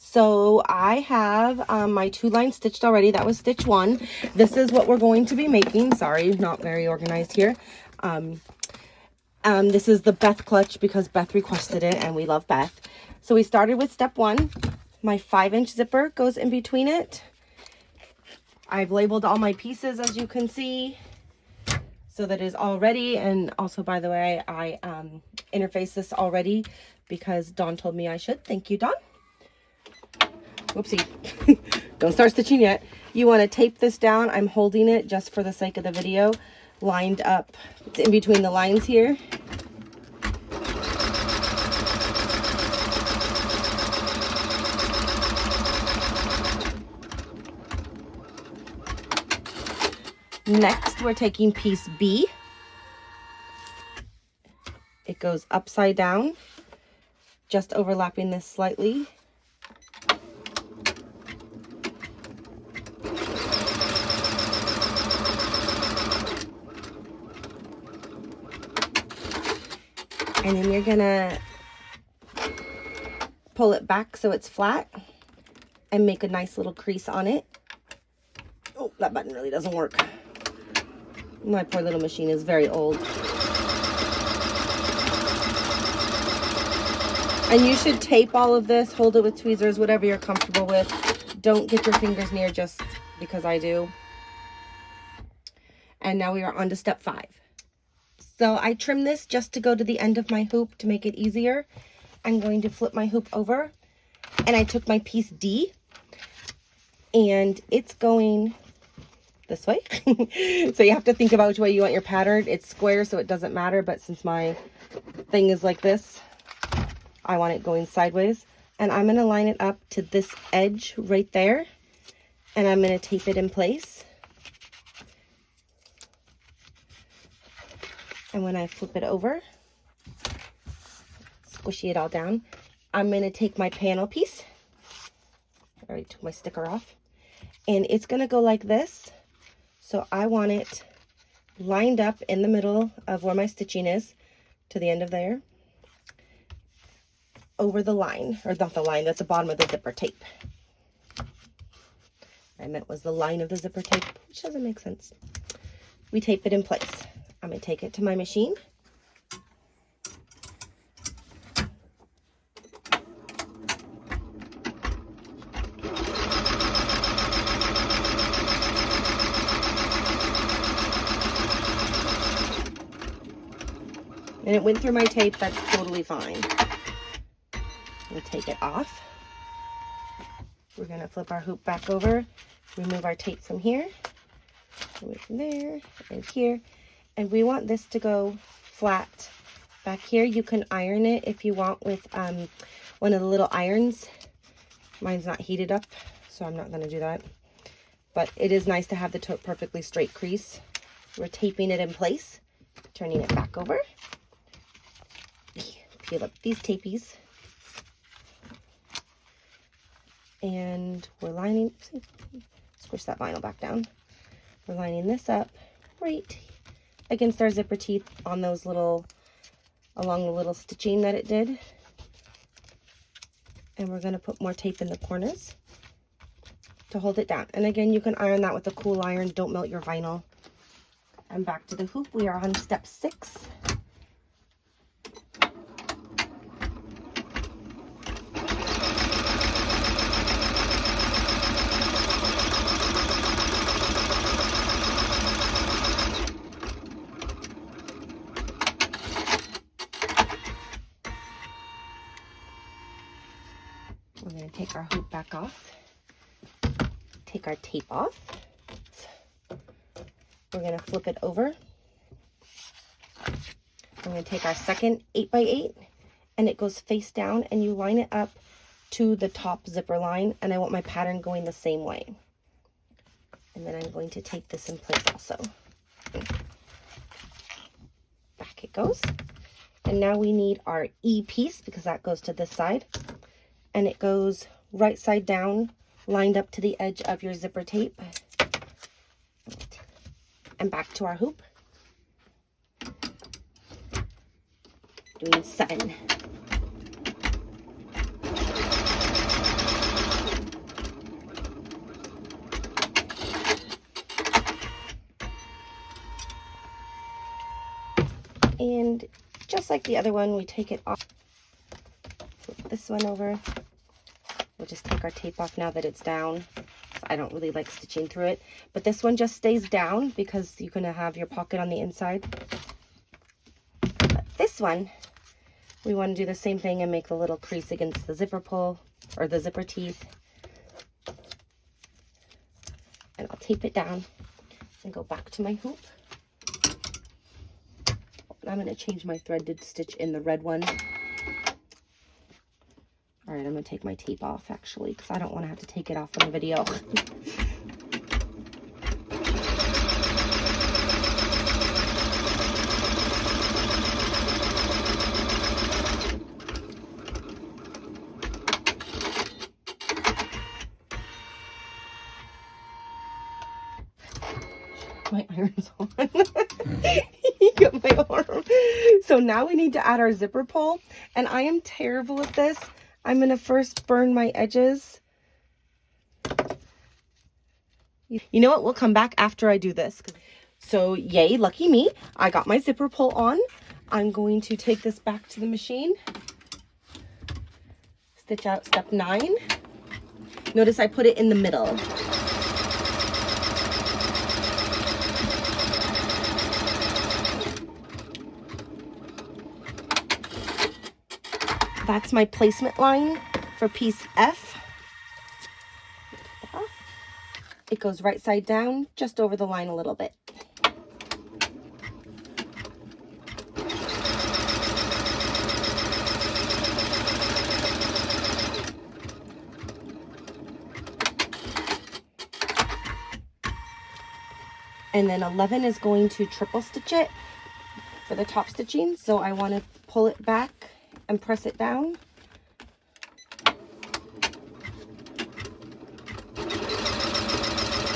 So I have my 2 lines stitched already. That was stitch 1. This is what we're going to be making. Sorry, not very organized here. This is the Beth clutch because Beth requested it and we love Beth. So we started with step 1. My 5-inch zipper goes in between it. I've labeled all my pieces, as you can see, so that is all ready. And also, by the way, I interfaced this already because Dawn told me I should. Thank you, Dawn. Whoopsie. Don't start stitching yet. You want to tape this down. I'm holding it just for the sake of the video, lined up. It's in between the lines here. Next, we're taking piece B. It goes upside down, just overlapping this slightly. And then you're gonna pull it back so it's flat and make a nice little crease on it. Oh, that button really doesn't work. My poor little machine is very old. And you should tape all of this, hold it with tweezers, whatever you're comfortable with. Don't get your fingers near just because I do. And now we are on to step 5. So I trimmed this just to go to the end of my hoop to make it easier. I'm going to flip my hoop over, and I took my piece D, and it's going this way. So you have to think about which way you want your pattern. It's square, so it doesn't matter, but since my thing is like this, I want it going sideways. And I'm going to line it up to this edge right there, and I'm going to tape it in place. And when I flip it over, squishy it all down, I'm going to take my panel piece. I already took my sticker off. And it's going to go like this. So I want it lined up in the middle of where my stitching is, to the end of there, over the line, or not the line, that's the bottom of the zipper tape. I meant was the line of the zipper tape, which doesn't make sense. We tape it in place. I'm going to take it to my machine. And it went through my tape, that's totally fine. We'll take it off. We're going to flip our hoop back over, remove our tape from here, remove from there, and here. And we want this to go flat back here. You can iron it if you want with one of the little irons. Mine's not heated up, so I'm not going to do that. But it is nice to have the perfectly straight crease. We're taping it in place, turning it back over. Peel up these tapies. And we're lining, squish that vinyl back down. We're lining this up right against our zipper teeth on those little, along the little stitching that it did. And we're going to put more tape in the corners to hold it down. And again, you can iron that with a cool iron. Don't melt your vinyl. And back to the hoop. We are on step 6. We're going to take our hoop back off, take our tape off. We're going to flip it over. I'm going to take our second 8x8, and it goes face down, and you line it up to the top zipper line, and I want my pattern going the same way. And then I'm going to tape this in place also. Back it goes. And now we need our E piece, because that goes to this side. And it goes right side down, lined up to the edge of your zipper tape. And back to our hoop. Doing 7. like the other one, we take it off. Flip this one over. We'll just take our tape off now that it's down. I don't really like stitching through it, but this one just stays down because you're going to have your pocket on the inside. But this one, we want to do the same thing and make the little crease against the zipper pull or the zipper teeth. And I'll tape it down and go back to my hoop. I'm going to change my threaded stitch in the red one. All right, I'm going to take my tape off, actually, because I don't want to have to take it off in the video. My iron's on. He got my arm. So now we need to add our zipper pull, and I am terrible at this. I'm going to first burn my edges. You know what? We'll come back after I do this. So yay, lucky me. I got my zipper pull on. I'm going to take this back to the machine. Stitch out step 9. Notice I put it in the middle. That's my placement line for piece F. It goes right side down, just over the line a little bit. And then 11 is going to triple stitch it for the top stitching. So I want to pull it back and press it down.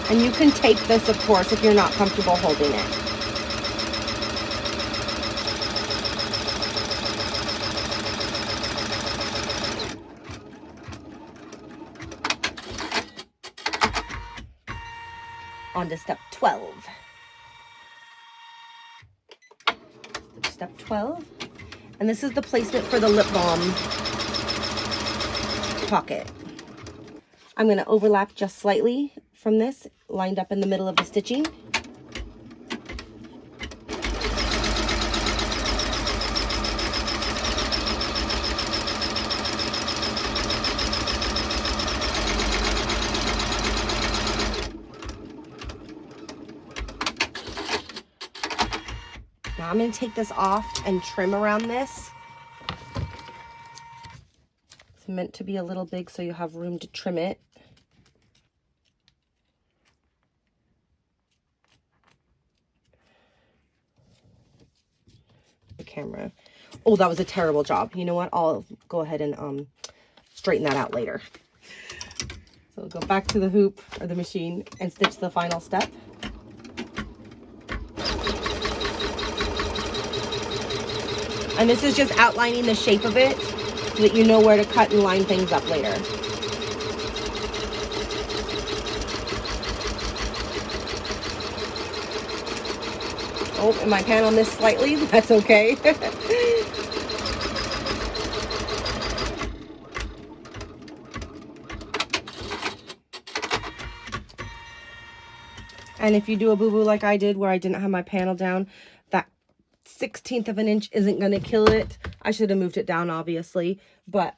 And you can tape this, of course, if you're not comfortable holding it. On to step 12. Step 12. And this is the placement for the lip balm pocket. I'm going to overlap just slightly from this, lined up in the middle of the stitching. Now I'm going to take this off and trim around this. It's meant to be a little big so you have room to trim it. The camera. Oh, that was a terrible job. You know what? I'll go ahead and straighten that out later. So we'll go back to the hoop or the machine and stitch the final step. And this is just outlining the shape of it so that you know where to cut and line things up later. Oh, and my panel missed slightly. That's okay. And if you do a boo-boo like I did where I didn't have my panel down, that 1/16 of an inch isn't going to kill it. I should have moved it down, obviously. But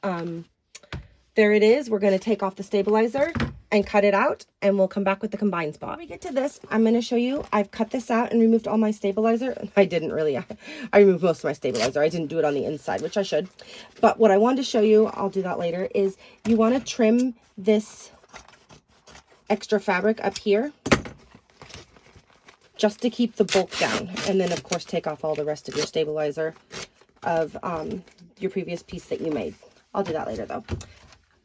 there it is. We're going to take off the stabilizer and cut it out, and we'll come back with the combined spot. When we get to this, I'm going to show you, I've cut this out and removed all my stabilizer. I didn't really. I removed most of my stabilizer. I didn't do it on the inside, which I should. But what I wanted to show you, I'll do that later, is you want to trim this extra fabric up here just to keep the bulk down. And then, of course, take off all the rest of your stabilizer of your previous piece that you made. I'll do that later, though.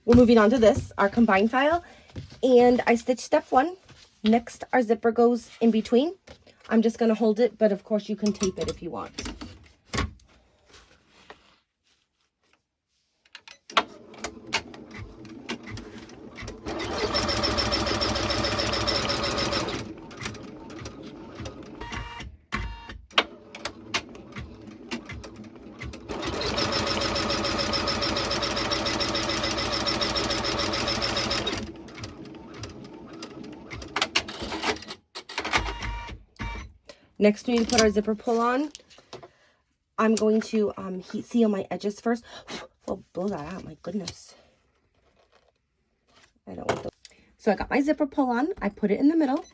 We're moving on to this, our combined file. And I stitched step 1. Next, our zipper goes in between. I'm just going to hold it, but of course you can tape it if you want. Next, we need to put our zipper pull on. I'm going to heat seal my edges first. Oh, blow that out, my goodness. I don't want those. So I got my zipper pull on. I put it in the middle.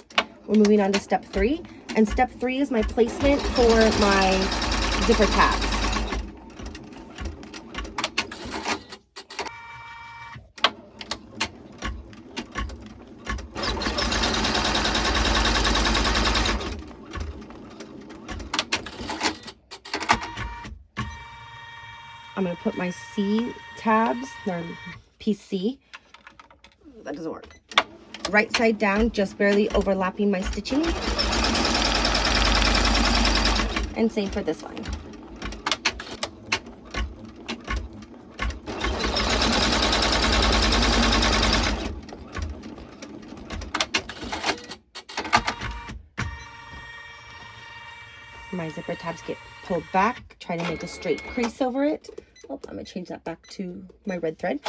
We're moving on to step 3. And step 3 is my placement for my zipper tabs. I'm going to put my C tabs, they're piece C. That doesn't work. Right side down, just barely overlapping my stitching. And same for this one. My zipper tabs get pulled back. Try to make a straight crease over it. Oh, I'm going to change that back to my red thread.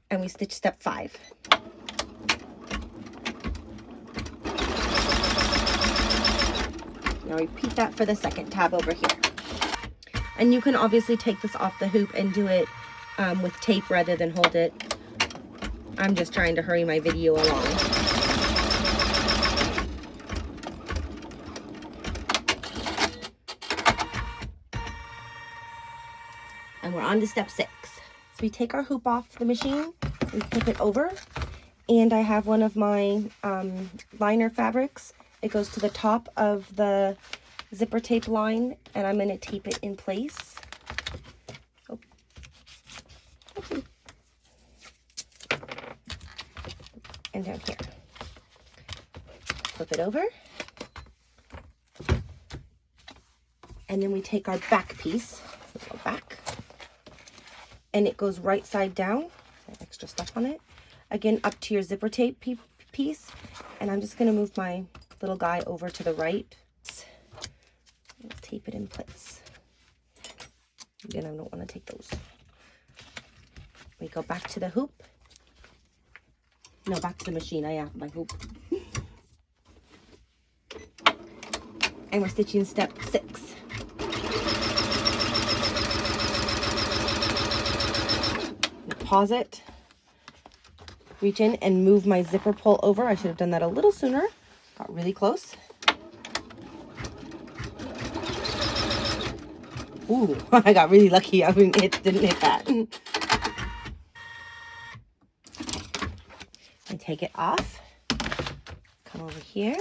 And we stitch step 5. Now repeat that for the second tab over here. And you can obviously take this off the hoop and do it with tape rather than hold it. I'm just trying to hurry my video along. And we're on to step 6. So we take our hoop off the machine, we flip it over, and I have one of my liner fabrics. It goes to the top of the zipper tape line, and I'm going to tape it in place. Oh. Okay. And down here. Flip it over. And then we take our back piece, go back, and it goes right side down, extra stuff on it. Again, up to your zipper tape piece, and I'm just going to move my little guy over to the right. I'll tape it in place. Again, I don't want to take those. We go back to the hoop. No, back to the machine. I have my hoop. And we're stitching step 6. Pause it, reach in and move my zipper pull over. I should have done that a little sooner. Got really close. Ooh, I got really lucky. I mean, it didn't hit that. And take it off. Come over here.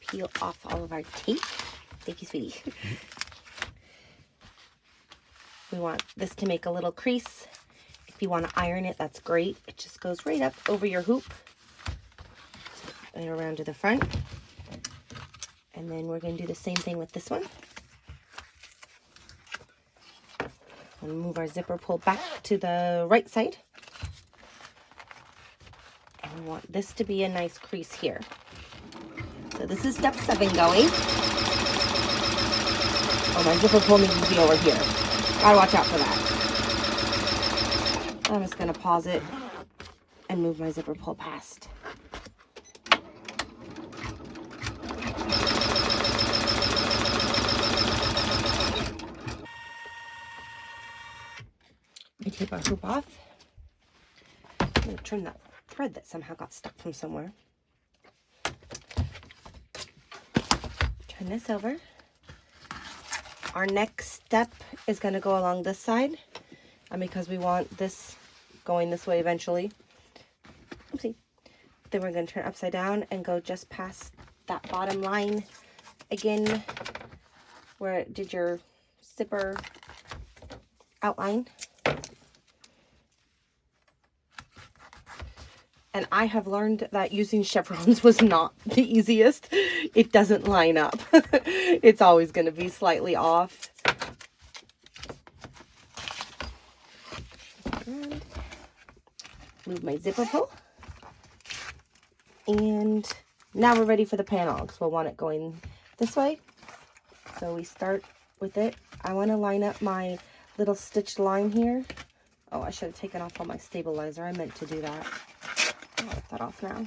Peel off all of our tape. Thank you, sweetie. We want this to make a little crease. If you want to iron it, that's great. It just goes right up over your hoop and around to the front. And then we're going to do the same thing with this one. And move our zipper pull back to the right side. And we want this to be a nice crease here. So this is step 7 going. Oh, my zipper pull needs to be over here. Gotta watch out for that. I'm just gonna pause it and move my zipper pull past. We take our hoop off. I'm gonna trim that thread that somehow got stuck from somewhere. Turn this over. Our next step is going to go along this side, and because we want this going this way eventually. Oopsie. Then we're going to turn upside down and go just past that bottom line again where it did your zipper outline. And I have learned that using chevrons was not the easiest. It doesn't line up. It's always going to be slightly off. And move my zipper pull. And now we're ready for the panel because we'll want it going this way. So we start with it. I want to line up my little stitched line here. Oh, I should have taken off all my stabilizer. I meant to do that. I'll get that off now.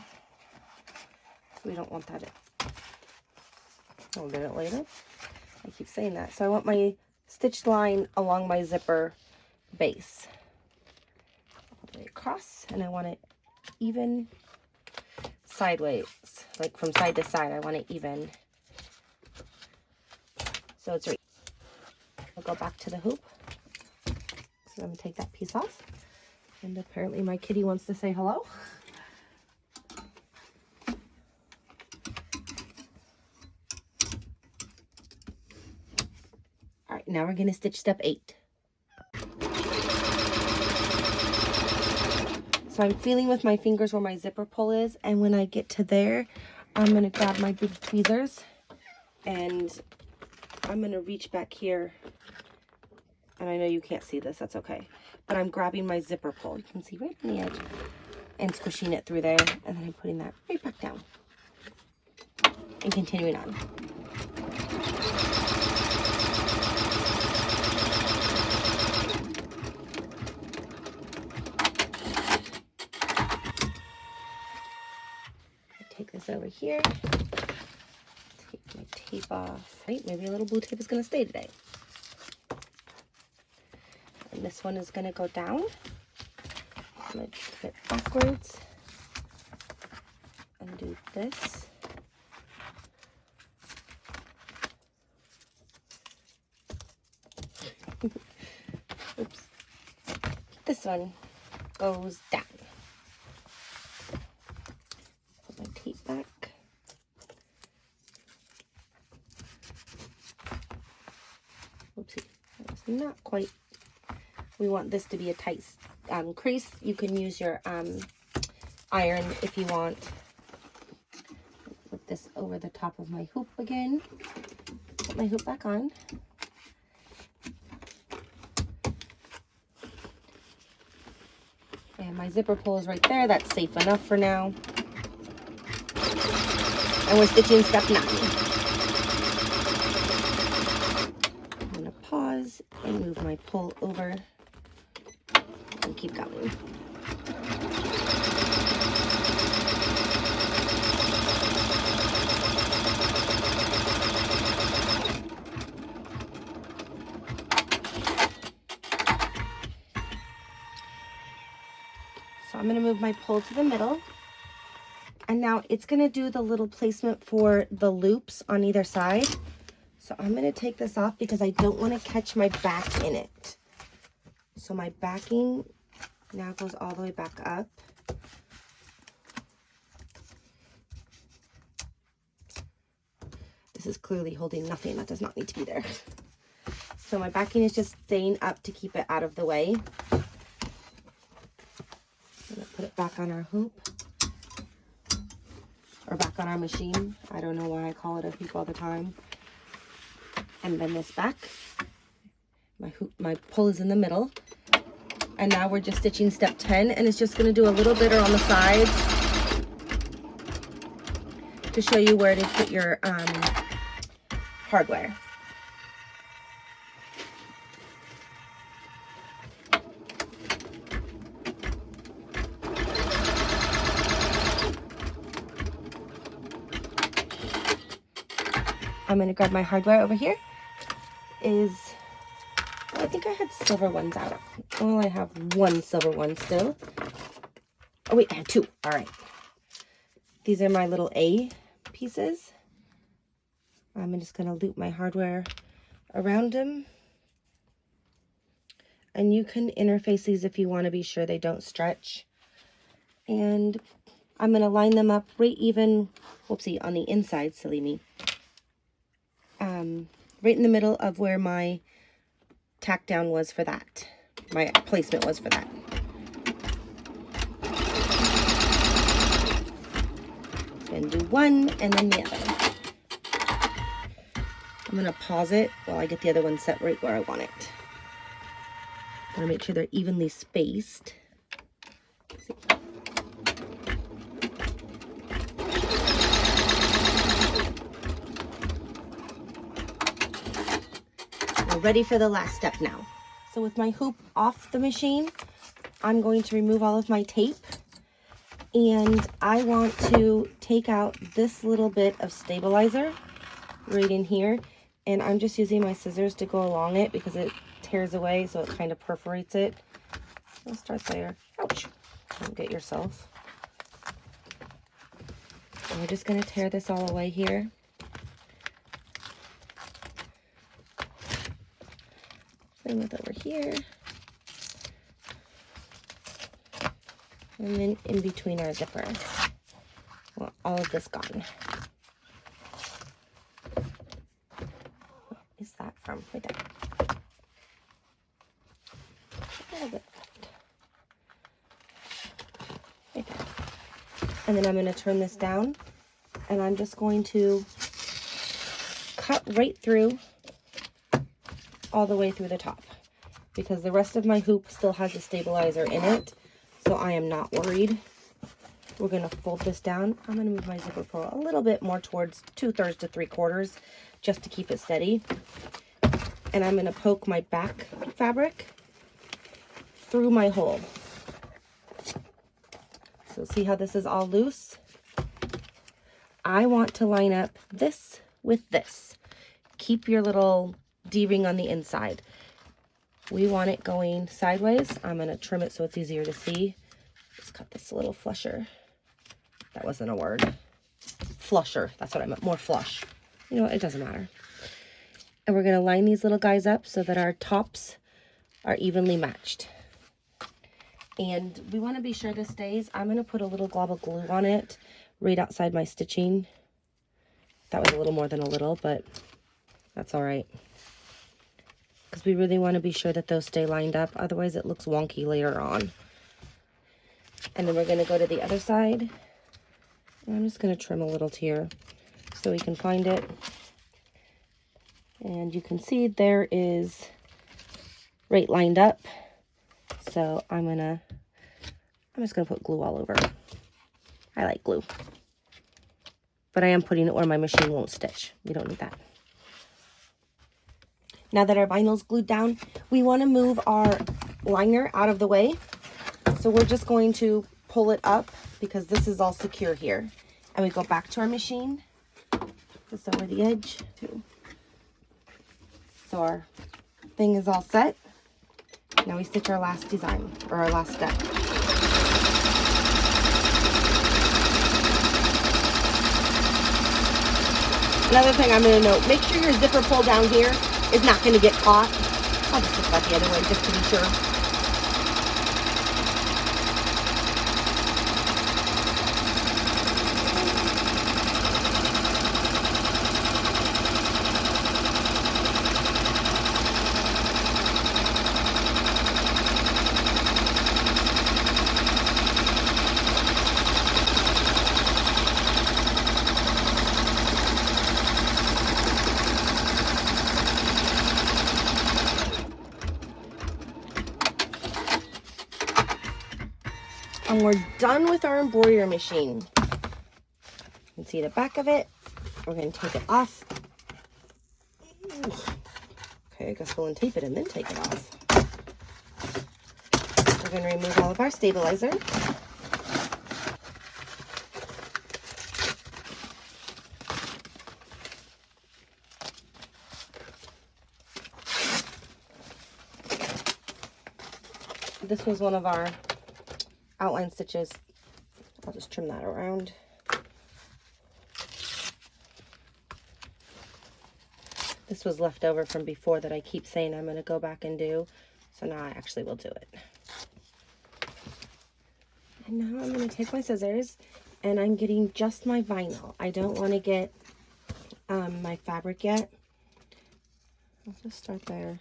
We don't want that in. I'll get it later. I keep saying that. So I want my stitched line along my zipper base. All the way across, and I want it even sideways, like from side to side. I want it even. So it's right. I'll go back to the hoop. So I'm gonna take that piece off. And apparently my kitty wants to say hello. All right, now we're gonna stitch step 8. So I'm feeling with my fingers where my zipper pull is, and when I get to there, I'm gonna grab my big tweezers and I'm gonna reach back here. And I know you can't see this, that's okay. But I'm grabbing my zipper pull. You can see right on the edge and squishing it through there. And then I'm putting that right back down and continuing on. Take this over here. Take my tape off. Right, maybe a little blue tape is gonna stay today. And this one is going to go down. I'm going to flip it backwards and do this. Oops. This one goes down. Put my tape back. Oopsie, that's not quite. We want this to be a tight crease. You can use your iron if you want. Put this over the top of my hoop again. Put my hoop back on. And my zipper pull is right there. That's safe enough for now. And we're stitching step 9. I'm going to pause and move my pull over. And keep going. So I'm going to move my pull to the middle. And now it's going to do the little placement for the loops on either side. So I'm going to take this off because I don't want to catch my back in it. So my backing now goes all the way back up. This is clearly holding nothing. That does not need to be there. So my backing is just staying up to keep it out of the way. I'm gonna put it back on our hoop. Or back on our machine. I don't know why I call it a hoop all the time. And bend this back. My pull is in the middle. And now we're just stitching step 10, and it's just going to do a little bit on the sides to show you where to put your hardware. I'm going to grab my hardware over here. I think I had silver ones out. Well, I have one silver one still. Oh wait, I have 2. All right. These are my little A pieces. I'm just going to loop my hardware around them. And you can interface these if you want to be sure they don't stretch. And I'm going to line them up right even, whoopsie, on the inside, silly me. Right in the middle of where my tack down was for that. My placement was for that. Then do one and then the other. I'm going to pause it while I get the other one set right where I want it. I'm going to make sure they're evenly spaced. We're ready for the last step now. So with my hoop off the machine, I'm going to remove all of my tape And I want to take out this little bit of stabilizer right in here. And I'm just using my scissors to go along it because it tears away, so it kind of perforates it. I'll start there. Ouch. Don't get yourself. And we're just going to tear this all away here. Same with over here. And then in between our zipper. Well, all of this gone. What is that from? Right there. A little bit left. Right there. And then I'm going to turn this down. And I'm just going to cut right through, all the way through the top. Because the rest of my hoop still has a stabilizer in it. So I am not worried. We're going to fold this down. I'm going to move my zipper pull a little bit more towards 2/3 to 3/4 just to keep it steady. And I'm going to poke my back fabric through my hole. So see how this is all loose? I want to line up this with this. Keep your little D-ring on the inside. We want it going sideways. I'm going to trim it so it's easier to see. Just cut this a little flusher. That wasn't a word. Flusher. That's what I meant. More flush. You know what? It doesn't matter. And we're going to line these little guys up so that our tops are evenly matched. And we want to be sure this stays. I'm going to put a little glob of glue on it right outside my stitching. That was a little more than a little, but that's all right. Because we really want to be sure that those stay lined up. Otherwise, it looks wonky later on. And then we're going to go to the other side. And I'm just going to trim a little here so we can find it. And you can see there is right lined up. So I'm just going to put glue all over. I like glue. But I am putting it where my machine won't stitch. We don't need that. Now that our vinyl's glued down, we want to move our liner out of the way. So we're just going to pull it up because this is all secure here. And we go back to our machine, just over the edge too. So our thing is all set. Now we stitch our last design, or our last step. Another thing I'm going to note, make sure your zipper pull down here is not going to get caught. I'll just put that the other way just to be sure. And we're done with our embroidery machine. You can see the back of it. We're going to take it off. Okay, I guess we'll untape it and then take it off. We're going to remove all of our stabilizer. This was one of our outline stitches. I'll just trim that around. This was left over from before that I keep saying I'm going to go back and do. So now I actually will do it. And now I'm going to take my scissors and I'm getting just my vinyl. I don't want to get my fabric yet. I'll just start there.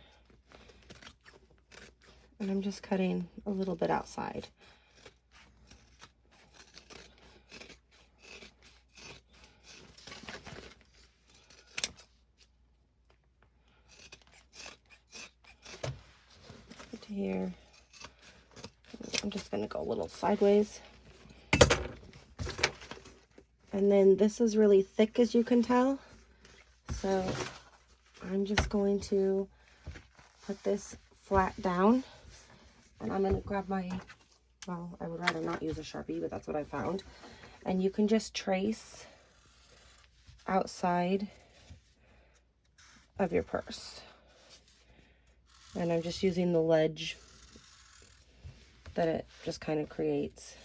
And I'm just cutting a little bit outside. To here. I'm just going to go a little sideways. And then this is really thick, as you can tell. So I'm just going to put this flat down. And I'm going to grab my Well, I would rather not use a Sharpie, but that's what I found. And you can just trace outside of your purse. And I'm just using the ledge that it just kind of creates.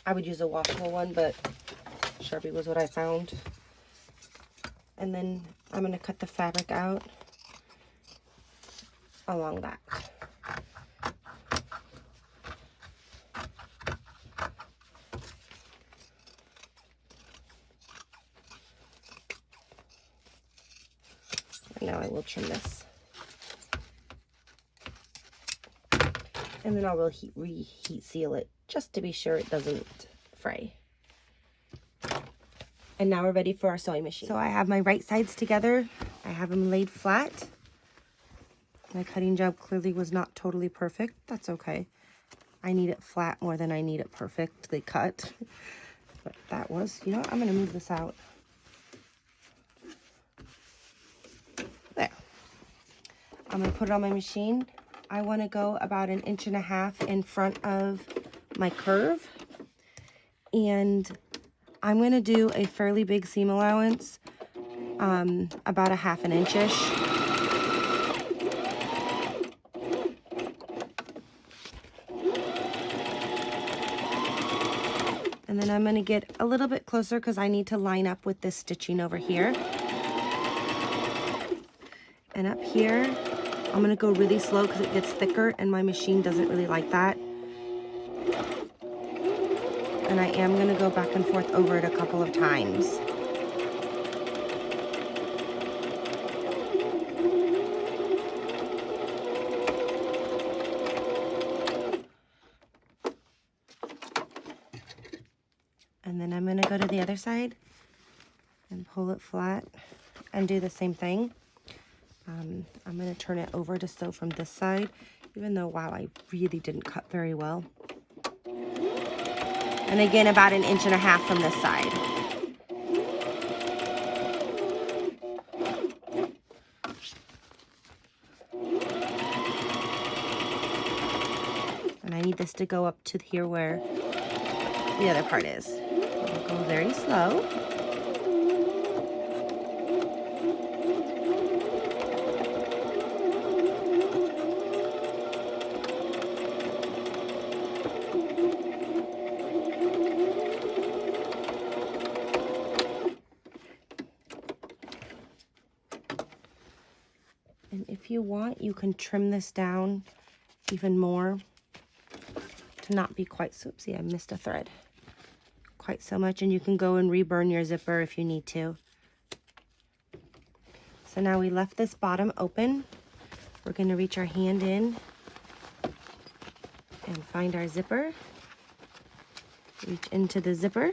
I would use a washable one, but Sharpie was what I found. And then I'm going to cut the fabric out along that. And now I will trim this. And then I will reheat seal it just to be sure it doesn't fray. And now we're ready for our sewing machine. So I have my right sides together. I have them laid flat. My cutting job clearly was not totally perfect. That's okay. I need it flat more than I need it perfectly cut. But that was, you know what? I'm going to move this out. There. I'm going to put it on my machine. I want to go about 1.5 inches in front of my curve. And I'm going to do a fairly big seam allowance, about 1/2 inch-ish. And then I'm going to get a little bit closer because I need to line up with this stitching over here. And up here, I'm going to go really slow because it gets thicker and my machine doesn't really like that. And I am going to go back and forth over it a couple of times. And then I'm going to go to the other side and pull it flat and do the same thing. I'm going to turn it over to sew from this side, even though, wow, I really didn't cut very well. And again, about 1.5 inches from this side. And I need this to go up to here where the other part is. I'll go very slow. And if you want, you can trim this down even more to not be quite, oopsie, I missed a thread, quite so much. And you can go and reburn your zipper if you need to. So now we left this bottom open. We're going to reach our hand in and find our zipper. Reach into the zipper.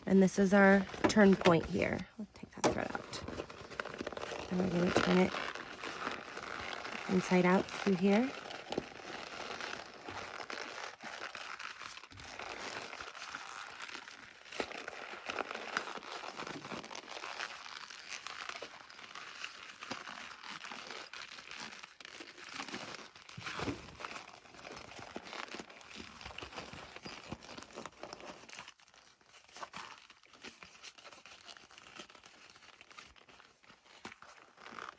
And this is our turn point here. Let's take that thread out. And we're going to turn it inside out through here.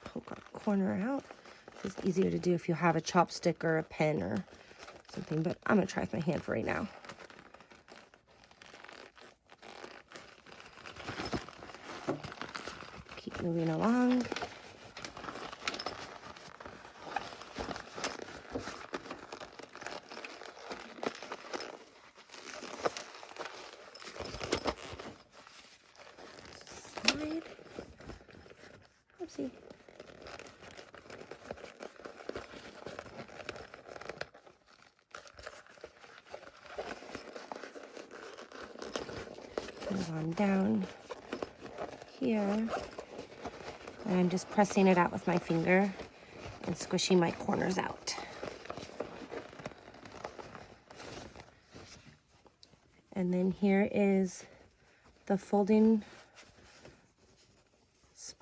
Poke our corner out. It's easier to do if you have a chopstick or a pen or something, but I'm going to try with my hand for right now. Keep moving along. Slide. Oopsie. On down here, and I'm just pressing it out with my finger and squishing my corners out. And then here is the folding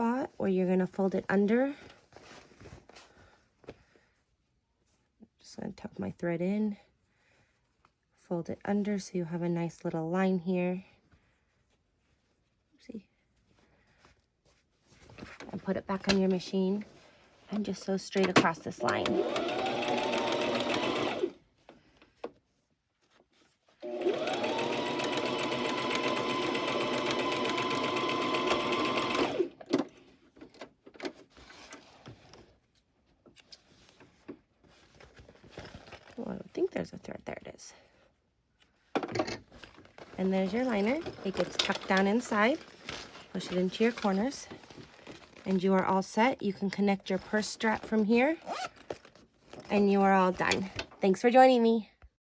spot where you're going to fold it under. Just going to tuck my thread in, fold it under so you have a nice little line here. Oopsie. And put it back on your machine and just sew straight across this line. I don't think there's a thread. There it is. And there's your liner. It gets tucked down inside. Push it into your corners. And you are all set. You can connect your purse strap from here. And you are all done. Thanks for joining me.